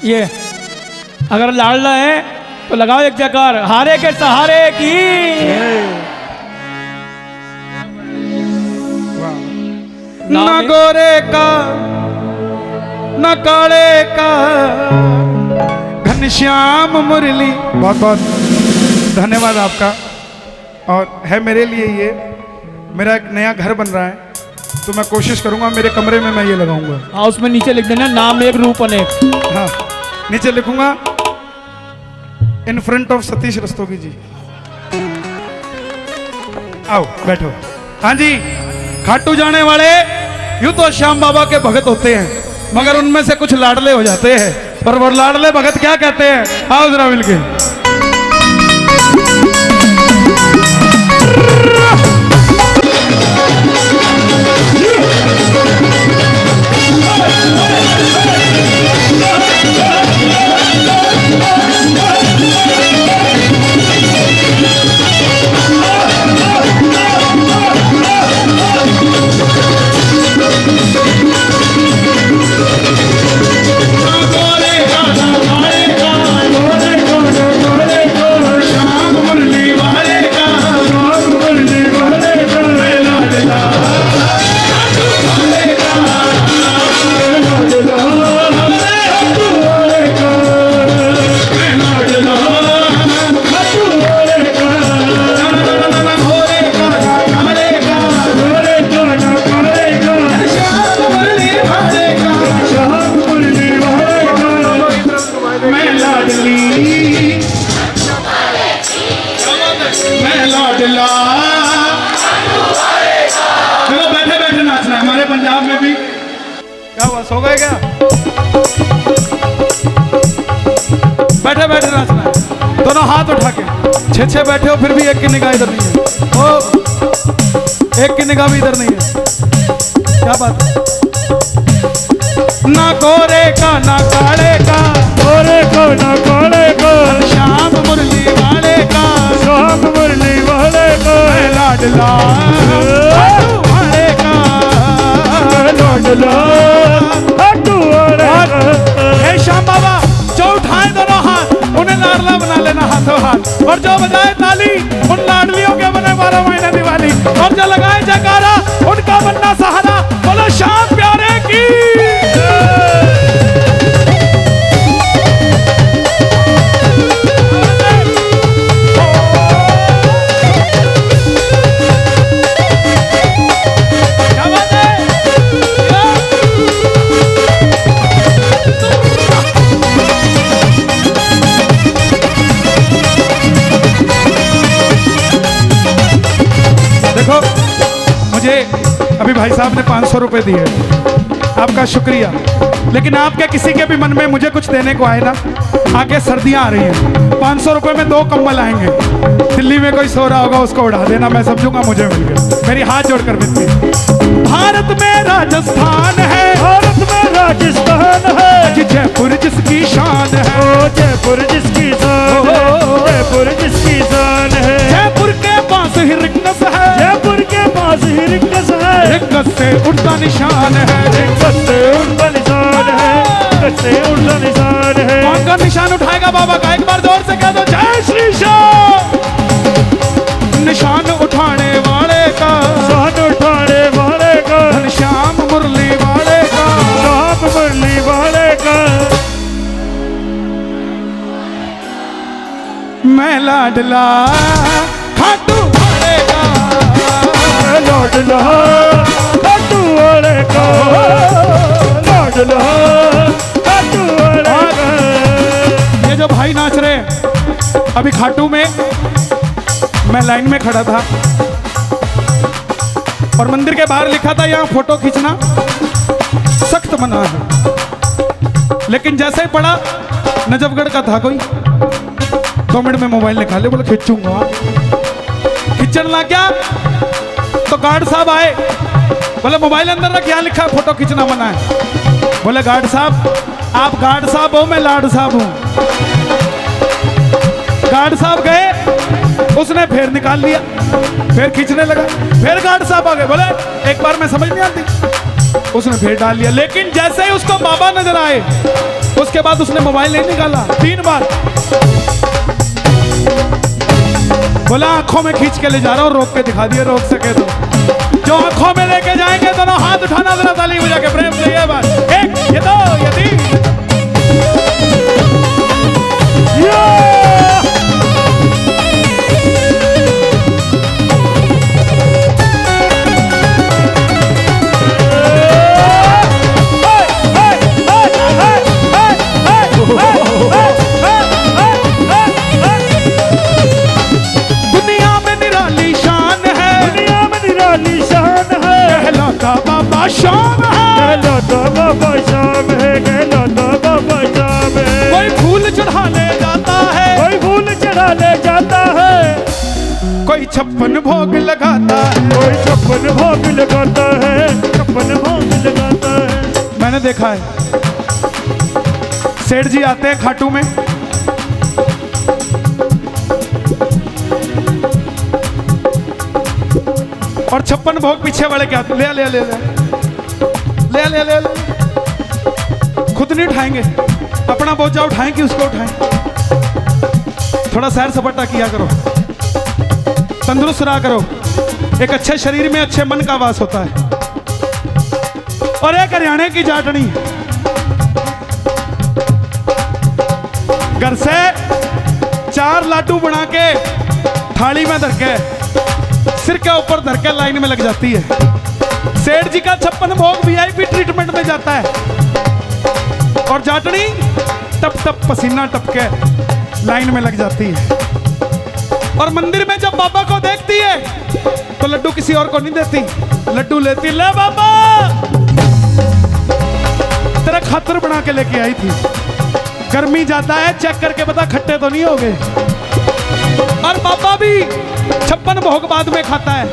ये अगर लाडला है तो लगाओ एक जयकार, हारे के सहारे की। न गोरे का न काले का घनश्याम मुरली। बहुत बहुत धन्यवाद आपका। और है मेरे लिए ये, मेरा एक नया घर बन रहा है, तो मैं कोशिश करूंगा मेरे कमरे में मैं ये लगाऊंगा। हाँ, उसमें नीचे लिख देना नाम एक रूप अनेक। हाँ, नीचे लिखूंगा in front of Satish Rastogi ji. आओ बैठो। हाँ जी, खाटू जाने वाले यूं तो श्याम बाबा के भगत होते हैं, मगर उनमें से कुछ लाडले हो जाते हैं। पर वो लाडले भगत क्या कहते हैं, आओ जरा मिलके। चलो बैठे बैठे नाचना है, हमारे पंजाब में भी। क्या हुआ, सो गए क्या? बैठे बैठे नाचना है, दोनों हाथ उठा के। छह बैठे हो फिर भी एक की निगाह इधर नहीं है। ओ, एक की निगाह भी इधर नहीं है। क्या बात है? ना गोरे का ना काले का, गोरे को ना काले को, श्याम मुरली वाले का, श्याम मुरली वाले को, लाडला वाले का, लाडला खाटू वाले का। हे श्याम बाबा, जो उठाए दोनों हाथ उन्हें लाडला बना लेना हाथों हाथ, और जो बजाए ताली उन लाडलियों के बने 12 महीने दिवाली, और जो लगाए जयकारा उनका बनना सहारा। बोलो श्याम प्यारे की। देखो, मुझे अभी भाई साहब ने 500 रुपए दिए, आपका शुक्रिया। लेकिन आपके किसी के भी मन में मुझे कुछ देने को आए ना, आगे सर्दियां आ रही हैं, 500 रुपए में 2 कंबल आएंगे। दिल्ली में कोई सो रहा होगा उसको उड़ा देना, मैं समझूंगा मुझे मिल गया। मेरी हाथ जोड़कर विनती, भारत में राजस्थान है, भारत में राजस्थान है, जयपुर जिसकी शान है, ओ जयपुर जिसकी शान है, जयपुर जिसकी शान है। जयपुर के पास ही रिंगस है, जयपुर के पास ही रिंगस है, रिंगस से उड़ता निशान है, रिंगस से उड़ता निशान है, रिंगस से उड़ता निशान है। कौन कौन निशान उठाएगा बाबा का, एक बार जोर से कह दो, जय श्री श्याम। निशान उठाने वाले का, शान उठाने वाले का, श्याम मुरली वाले का, श्याम मुरली वाले का। मैं लाडला खाटू वाले का, लाडला खाटू वाले का, लाडला खाटू वाले का। ये जो भाई नाच रहे हैं, अभी खाटू में मैं लाइन में खड़ा था और मंदिर के बाहर लिखा था यहाँ फोटो खींचना सख्त मना है। लेकिन जैसे ही पड़ा, नजफगढ़ का था कोई, 2 मिनट में मोबाइल निकाले, बोले खींचूंगा। खींचने लग गया तो गार्ड साहब आए, बोले मोबाइल अंदर रख, यहाँ लिखा है फोटो खींचना मना है। बोले गार्ड साहब, आप गार्ड साहब हो, मैं लाड साहब हूँ। गार्ड साहब गए, उसने फिर निकाल लिया, फिर खींचने लगा, फिर गार्ड साहब आ गए, बोले एक बार में समझ नहीं आती, उसने फिर डाल लिया। लेकिन जैसे ही उसको बाबा नजर आए, उस उसके बाद उसने मोबाइल नहीं निकाला 3 बार। बोला आंखों में खींच के ले जा रहा हूँ, रोक के दिखा दिया, रोक सके तो। जो आंखों में लेके जाएंगे दोनों हाथ उठाना, जरा ताली बजा के प्रेम से ये बात। 1 ये 2 ये 3। दुनिया में निराली शान है, दुनिया में निराली शान है, कहलाता बाबा शाम है, कहलाता बाबा शाम है, कहलाता बाबा शाम है। कोई फूल चढ़ा ले जाता है, कोई फूल चढ़ा ले जाता है, कोई 56 भोग लगाता है। कोई 56 भोग लगाता है, 56 भोग लगाता है। मैंने देखा है सेठ जी आते हैं खाटू में, और 56 भोग पीछे वाले क्या ले ले ले ले ले ले ले ले खुद नहीं उठाएंगे, अपना बोझा उठाएं कि उसको उठाएं। थोड़ा सैर सपाटा किया करो, तंदुरुस्त रहा करो। एक अच्छे शरीर में अच्छे मन का वास होता है। और एक हरियाणा की जाटनी घर से 4 लाडू बना के थाली में धर के सिर के ऊपर धर के लाइन में लग जाती है। सेठ जी का 56 भोग वीआईपी ट्रीटमेंट में जाता है, और जाटनी टप टप पसीना टपके लाइन में लग जाती है। और मंदिर में जब बाबा को देखती है तो लड्डू किसी और को नहीं देती, लड्डू लेती, ले बाबा तेरा खातर बना के लेके आई थी। गर्मी जाता है, चेक करके बता खट्टे तो नहीं हो गए। और बाबा भी 56 भोग बाद में खाता है,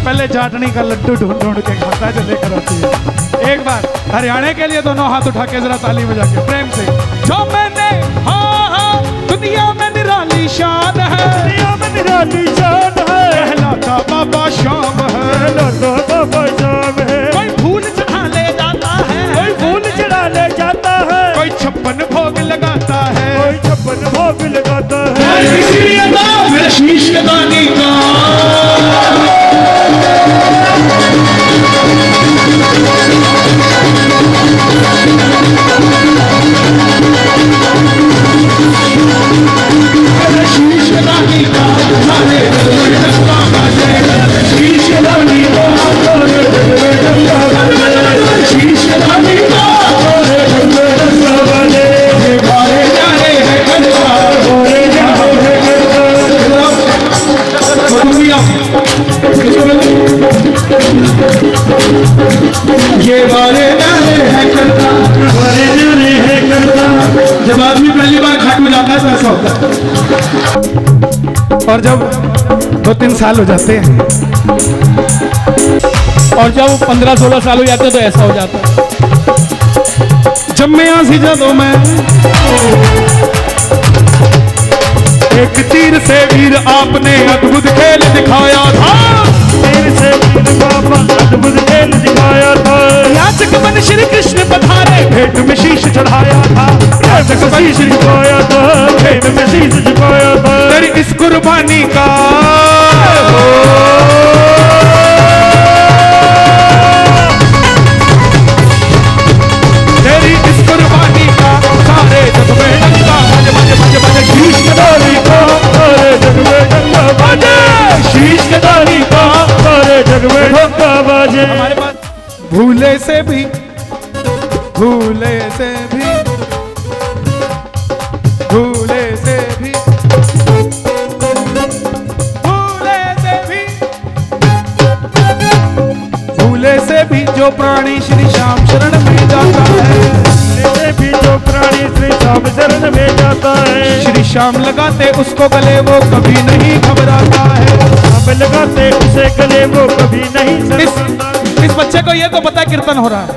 पहले जाटनी का लड्डू ढूंढ ढूंढ के खाता है जो लेकर आती है। एक बार हरियाणा के लिए दोनों हाथ उठा के जरा ताली बजा के प्रेम से। जो मैंने हाँ हाँ दुनिया में निराली शान है, दुनिया में निराली शान है, कहलाता बाबा शाम है, कहलाता बाबा शाम है। कोई फूल चढ़ा ले जाता है, कोई फूल चढ़ा ले जाता है, कोई 56 भोग लगाता है, कोई 56 भोग लगाता है। मेरे शीश के दानी का शीश के दानी का हमारे डंका बजे, शीश के दानी का हमारे डंका बजे, शीश के दानी का हमारे डंका बजे। ये बारे जाने है गंगा, बारे जाने है गंगा। ये बारे जाने है करता, बारे जाने है करता। जब आदमी पहली बार खाटू जाता है तो ऐसा होता है। और जब 2-3 साल हो जाते हैं, और जब 15-16 साल हो जाते हैं तो ऐसा हो जाता है। जब मैं आसी जदों मैं एक तीर से वीर आपने अद्भुत खेल दिखाया था, तीर से वीर बाबा अद्भुत खेल दिखाया था। याचक बन श्री कृष्ण पधारे, भेंट में शीश चढ़ाया था, याचक बन शीश झुकाया था, भेंट में शीश झुकाया था। तेरी इस कुर्बानी का तेरी इस कुर्बानी का सारे जग में डंका बज बज बज बज। शीश के दानी का सारे जग में डंका बाजे, शीश के दानी का सारे जग में डंका बाजे। हमारे पास भूले से भी भूले से भी भूले से भी भूले से भी भूले से भी जो प्राणी श्री श्याम शरण में जाता है, से भी जो प्राणी श्री श्याम शरण में जाता है, श्री श्याम लगाते उसको गले वो कभी नहीं घबराता है। अब लगाते उसे गले वो कभी नहीं शर्माता। इस बच्चे को ये तो पता है कीर्तन हो रहा है,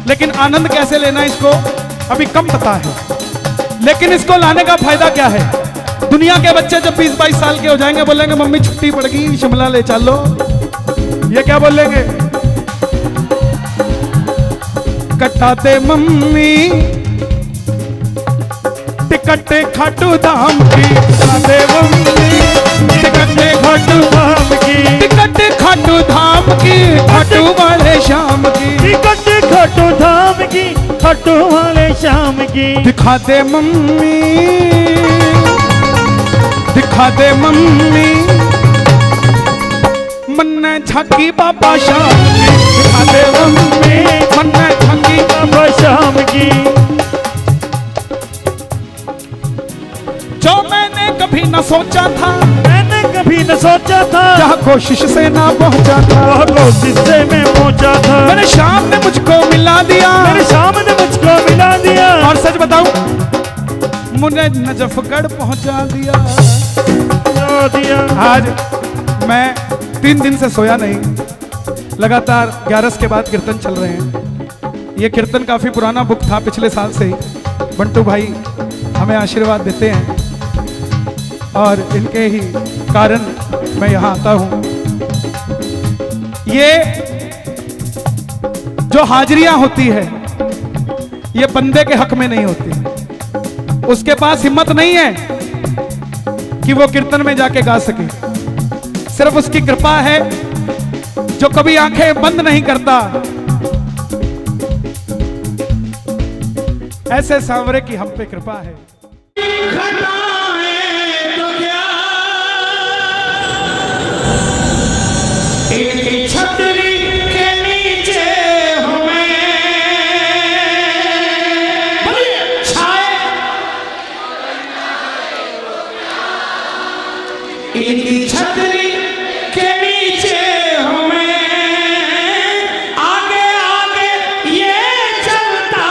लेकिन आनंद कैसे लेना इसको अभी कम पता है। लेकिन इसको लाने का फायदा क्या है? दुनिया के बच्चे जब 20-22 साल के हो जाएंगे बोलेंगे मम्मी छुट्टी पड़ गई शिमला ले चलो, ये क्या बोलेंगे? कटाते मम्मी टिकट खाटू धाम की दिखा दे मम्मी, टिकट खाटू धाम की, टिकट खाटू धाम की, खाटू वाले शाम की, टिकट खाटू धाम की, खाटू वाले शाम की। दिखा दे मम्मी, दिखा दे मम्मी, मन्ने झांकी बाबा शाम की, दिखा दे मम्मी, मन्ने झांकी बाबा शाम की। जो मैंने कभी न सोचा था, मैंने कभी न सोचा था, जहाँ कोशिश से ना पहुँचा था, वह कोशिश से मैं पहुंचा था। मेरे शाम ने मुझको मिला दिया, मेरे शाम ने मुझको मिला दिया। और सच बताऊं, मुझे नजफगढ़ पहुंचा दिया। आज मैं 3 दिन से सोया नहीं, लगातार 11 के बाद कीर्तन चल रहे हैं। ये कीर्तन काफी पुराना बुक था, पिछले साल से ही बंटू भाई हमें आशीर्वाद देते हैं और इनके ही कारण मैं यहाँ आता हूँ। ये जो हाजिरियां होती है ये बंदे के हक में नहीं होती। उसके पास हिम्मत नहीं है कि वो कीर्तन में जाके गा सके, सिर्फ उसकी कृपा है जो कभी आंखें बंद नहीं करता। ऐसे सांवरे की हम पे कृपा है। छतरी के नीचे हूँ मैं, छाए इनकी छतरी के नीचे हूँ मैं, आगे आगे ये चलता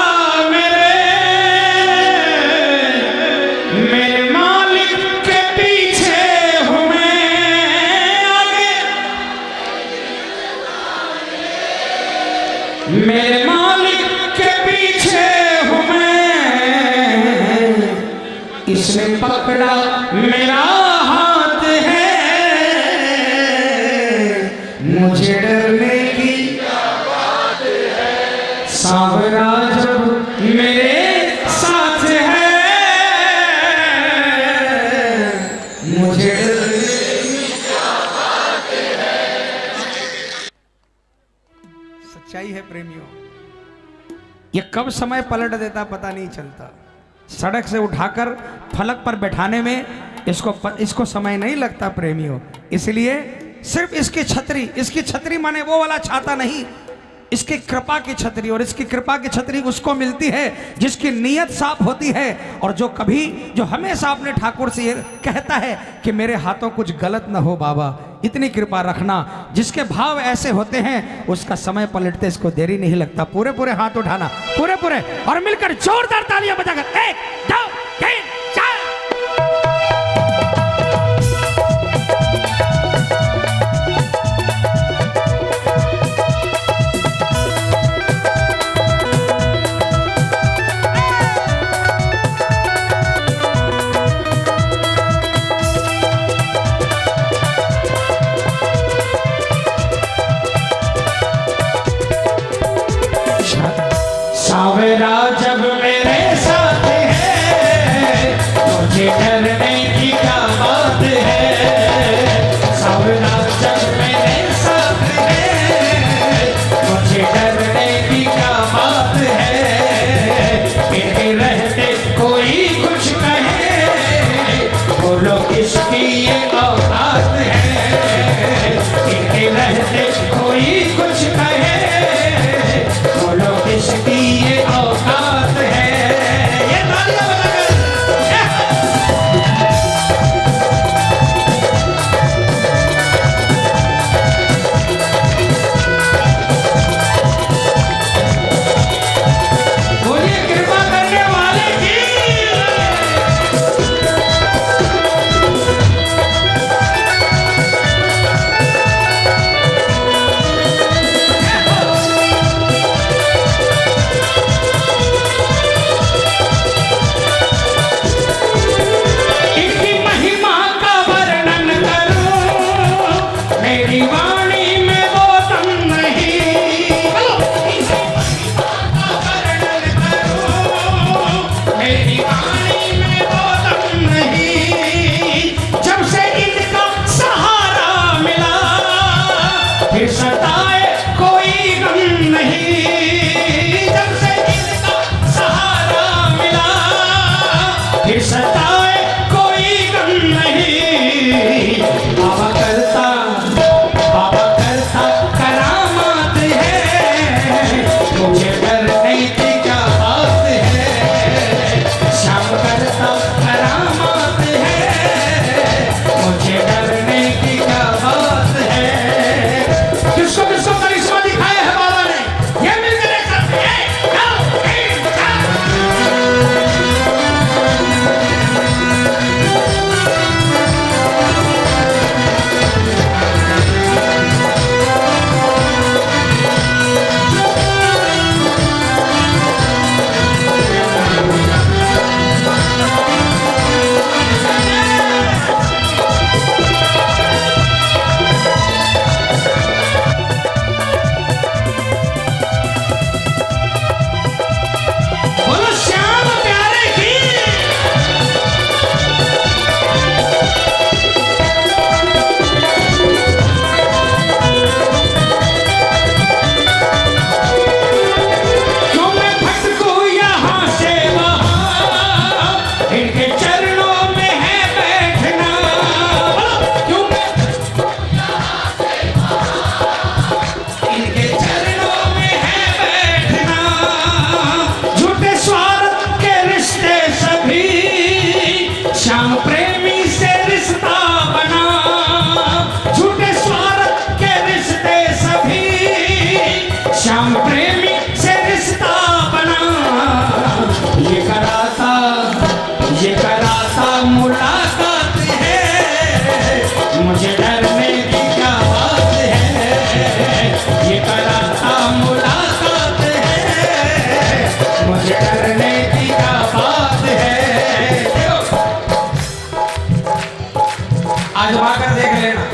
मेरे मालिक के पीछे हूँ मैं, मेरे मालिक के पीछे हूँ मैं, इसने पकड़ा मेरा हाथ है, मुझे डरने की क्या बात है, सांवरा जब मेरे साथ है, मुझे डरने की क्या बात है। सच्चाई है प्रेमियों, ये कब समय पलट देता पता नहीं चलता। सड़क से उठाकर फलक पर बैठाने में इसको समय नहीं लगता प्रेमियों। इसलिए सिर्फ इसकी छतरी माने वो वाला छाता नहीं, इसकी कृपा की छतरी। और इसकी कृपा की छतरी उसको मिलती है जिसकी नीयत साफ होती है और जो हमेशा अपने ठाकुर से ये कहता है कि मेरे हाथों कुछ गलत ना हो बाबा, इतनी कृपा रखना। जिसके भाव ऐसे होते हैं उसका समय पलटते इसको देरी नहीं लगता। पूरे पूरे हाथ उठाना, पूरे पूरे, और मिलकर जोरदार तालियां बजाकर 1 2 3 4। सांवरा जब मेरे साथ है, ये सताए कोई गम नहीं। बाबा करता करामात है, मुझे डरने की क्या बात है। श्याम करता करामात है, मुझे डरने की क्या बात है। किसको किसको करिश्मा दिखाया है बाबा ने, ये मिलकर एक साथ हैं। बोलो श्याम प्यारे की। क्यों मैं भटकूं यहाँ से वहाँ, इनके चरणों में है बैठना। क्यों मैं इनके चरणों में है बैठना। झूठे स्वार्थ के रिश्ते सभी, श्याम प्रेमी से रिश्ता बना। झूठे स्वार्थ के रिश्ते सभी, श्याम प्रेमी से रिश्ता बना। ये कराता मुलाकात है, मुझे डरने की क्या बात है। ये कराता मुलाकात है, मुझे डरने की क्या बात है। आजमा कर देख लेना,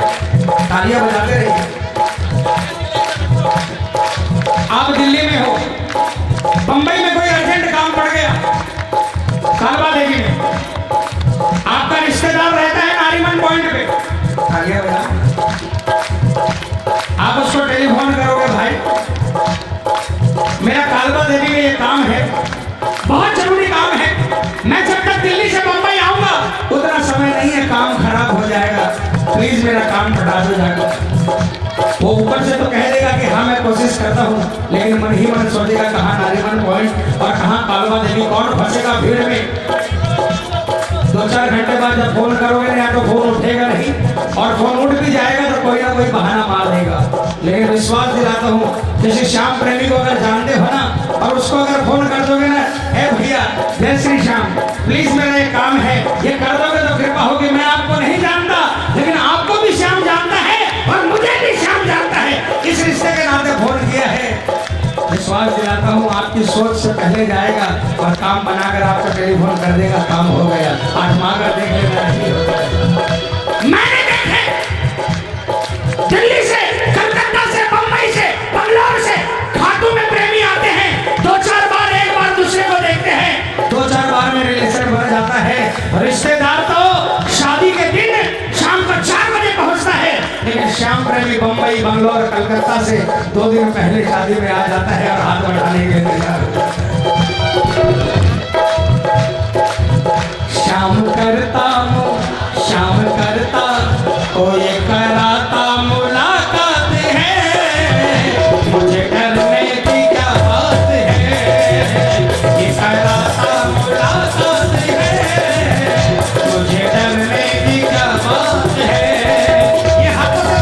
तालियां बजाते रहिए। आप दिल्ली में हो, बंबई में कोई अर्जेंट काम पड़ गया, कालवा देवी में आपका रिश्तेदार रहता है नारीमन पॉइंट पे, तालियां बजा। आप उसको टेलीफोन करोगे, भाई मेरा कालवा देवी में ये काम है, बहुत जरूरी काम है, मैं जब तक दिल्ली से बंबई आऊंगा उतना समय नहीं है, काम खराब हो जाएगा, प्लीज मेरा काम बढ़ा दो जाकर। वो ऊपर से तो कह देगा कि हाँ मैं कोशिश करता हूँ, लेकिन मन ही मन सोचेगा कहाँ नारीमन पॉइंट और कहाँ कालवा देवी, कौन फंसेगा भीड़ में। 2-4 घंटे बाद जब फोन करोगे ना, तो फोन उठेगा नहीं, और फोन उठ भी जाएगा तो कोई ना कोई बहाना मार देगा। लेकिन विश्वास दिलाता हूँ, जैसे श्याम प्रेमी को अगर जानते हो ना, और उसको अगर फोन कर दोगे ना, हे भैया जय श्री श्याम, प्लीज मेरा ये काम है, ये कर दोगे तो कृपा होगी। मैं आपको नहीं जानता, लेकिन आपको भी श्याम जानता है और मुझे भी श्याम जानता है, इस रिश्ते के नाते फोन किया है। विश्वास दिलाता हूँ आपकी सोच से पहले जाएगा और काम बनाकर आपको टेलीफोन कर देगा, काम हो गया। आजमा कर देख लेना। मैंने देखे दिल्ली से, कलकत्ता से, बम्बई से, बंगलौर से खाटू में प्रेमी आते हैं, 2-4 बार एक बार दूसरे को देखते हैं, 2-4 बार में रिलेशन बन जाता है। रिश्तेदार तो शादी के दिन शाम को 4 बजे पहुंचता है, लेकिन श्याम प्रेमी बम्बई, बंगलौर, कलकत्ता से 2 दिन पहले शादी में आ जाता है और हाथ बढ़ाने के लिए तैयार हो जाता है। श्याम करता ओ ये कराता मुलाकात है, मुझे डरने की क्या बात है। ये कराता मुलाकात है, मुझे डरने की क्या बात है। ये हाथों से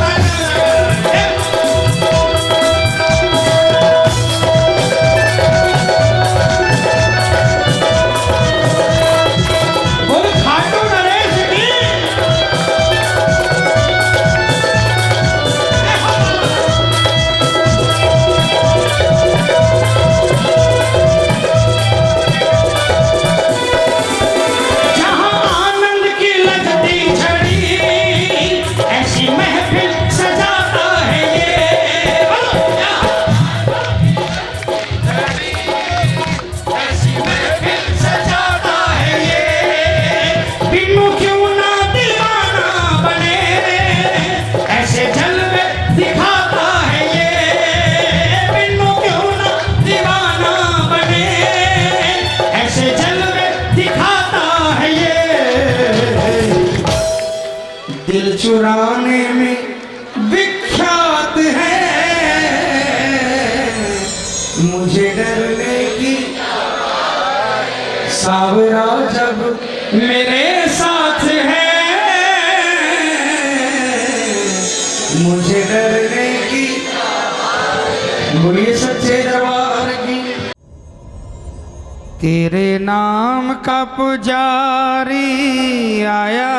दिल चुराने में विख्यात है, मुझे डरने की सावरा जब मेरे साथ है, मुझे डरने की। बोलिए सच्चे दरबार की। तेरे नाम का पुजारी आया,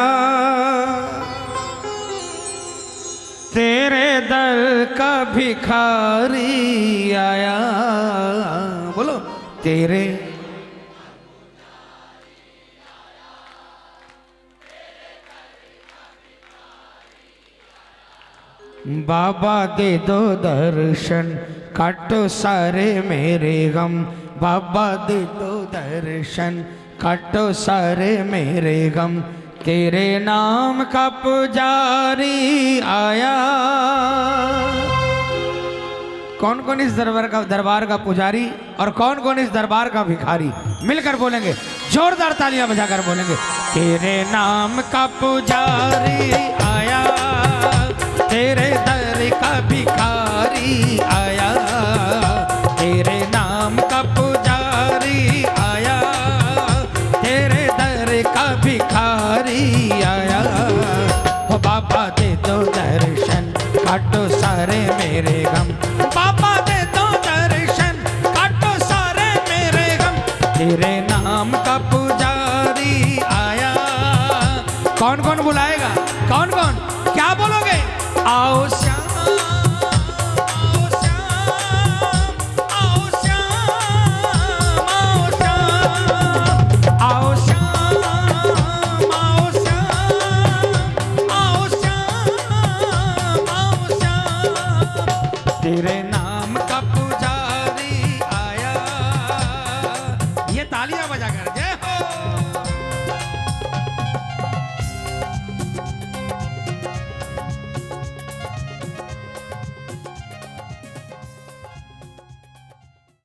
तेरे दर का भिखारी आया। बोलो तेरे बाबा दे दो दर्शन, काटो सारे मेरे गम। बाबा दे दो दर्शन, काटो सारे मेरे गम। तेरे नाम का पुजारी आया। कौन कौन इस दरबार का पुजारी और कौन कौन इस दरबार का भिखारी मिलकर बोलेंगे, जोरदार तालियां बजाकर बोलेंगे। तेरे नाम का पुजारी आया, तेरे दर का भिखारी आया। तेरे नाम का पुजारी आया, तेरे दर का भिखारी आया। हो बाबा दे दो दर्शन, काटो सारे मेरे गम। बाबा दे दो दर्शन, काटो सारे मेरे गम। तेरे नाम का पुजारी आया। कौन कौन बुलाएगा, कौन कौन क्या बोलोगे? आओ श्याम